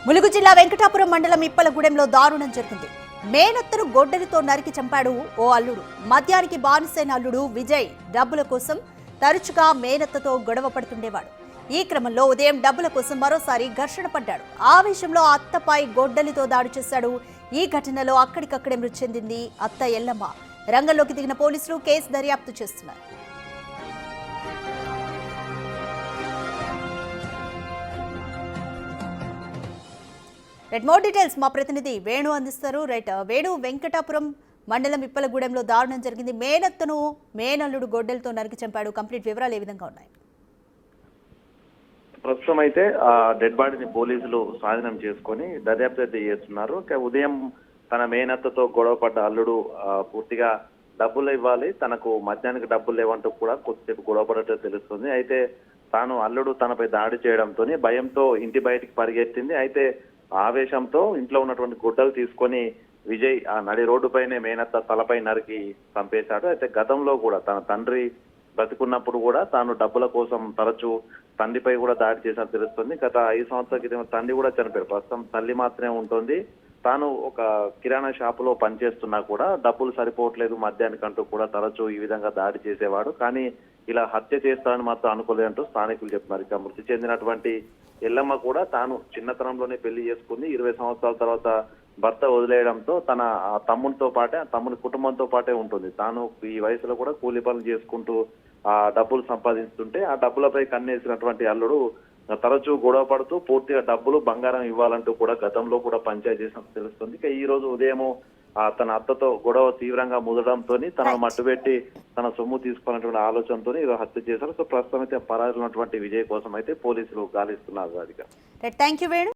ములుగు జిల్లా వెంకటాపురం మండలం ఇప్పలగూడెంలో దారుణం జరిగింది. మేనత్తను గొడ్డలితో నరికి చంపాడు ఓ అల్లుడు. మద్యానికి బానిసైన అల్లుడు విజయ్ డబ్బుల కోసం తరచుగా మేనత్తతో గొడవ పడుతుండేవాడు. ఈ క్రమంలో ఉదయం డబ్బుల కోసం మరోసారి ఘర్షణ పడ్డాడు. ఆవేశంలో అత్తపై గొడ్డలితో దాడి చేశాడు. ఈ ఘటనలో అక్కడికక్కడే మృతి చెందింది అత్త ఎల్లమ్మ. రంగంలోకి దిగిన పోలీసులు కేసు దర్యాప్తు చేస్తున్నారు. మోర్ డీటెయిల్స్ మా ప్రతినిధి వేణు అందిస్తారు. వేణు, వెంకటాపురం మండలం ఇప్పలగూడెంలో దారుణం జరిగింది. మేనత్తను మేనల్లుడు గొడ్డలతో నరికి చంపాడు. కంప్లీట్ వివరాలు ఏ విధంగా ఉన్నాయి? ప్రస్తుతం అయితే ఆ డెడ్ బాడీని పోలీసులు స్వాధీనం చేసుకొని దర్యాప్తు అయితే చేస్తున్నారు. ఉదయం తన మేనత్తతో గొడవ పడ్డ అల్లుడు పూర్తిగా డబ్బులు ఇవ్వాలి, తనకు మధ్యాహ్నానికి డబ్బులు లేవంటూ కూడా కొద్దిసేపు గొడవ పడ్డట్టు తెలుస్తుంది. అయితే తాను అల్లుడు తనపై దాడి చేయడంతో భయంతో ఇంటి బయటికి పరిగెత్తింది. అయితే ఆవేశంతో ఇంట్లో ఉన్నటువంటి గుడ్డలు తీసుకొని విజయ్ ఆ నడి రోడ్డుపైనే మేనత్త తలపై నరికి చంపేశాడు. అయితే గతంలో కూడా తన తండ్రి బ్రతికున్నప్పుడు కూడా తాను డబ్బుల కోసం తరచూ తండ్రిపై కూడా దాడి చేసినట్టు తెలుస్తుంది. గత 5 సంవత్సరాల క్రితం తండ్రి కూడా చనిపోయారు. ప్రస్తుతం తల్లి మాత్రమే ఉంటుంది. తాను ఒక కిరాణా షాపులో పనిచేస్తున్నా కూడా డబ్బులు సరిపోవట్లేదు మద్యానికంటూ కూడా తరచూ ఈ విధంగా దాడి చేసేవాడు. కానీ ఇలా హత్య చేస్తానని మాత్రం అనుకోలేదంటూ స్థానికులు చెప్తున్నారు. ఇక మృతి చెందినటువంటి ఎల్లమ్మ కూడా తాను చిన్నతనంలోనే పెళ్లి చేసుకుంది. 20 సంవత్సరాల తర్వాత భర్త వదిలేయడంతో తన తమ్మునితో పాటే తమ్ముని కుటుంబంతో పాటే ఉంటుంది. తాను ఈ వయసులో కూడా కూలి పనులు చేసుకుంటూ ఆ డబ్బులు సంపాదిస్తుంటే ఆ డబ్బులపై కన్నేసినటువంటి అల్లుడు తరచూ గొడవ పడుతూ పూర్తిగా డబ్బులు బంగారం ఇవ్వాలంటూ కూడా గతంలో కూడా పంచాయతీ చేసినట్టు తెలుస్తుంది. ఇక ఈ రోజు ఉదయము తన అత్తతో గొడవ తీవ్రంగా ముదడంతో తన మట్టుబెట్టి తన సొమ్ము తీసుకోవాలన్నటువంటి ఆలోచనతో ఇది హత్య చేశారు. సో ప్రస్తుతం అయితే పరారు ఉన్నటువంటి విజయ్ కోసం అయితే పోలీసులు గాలిస్తున్నారు. Thank you Venu.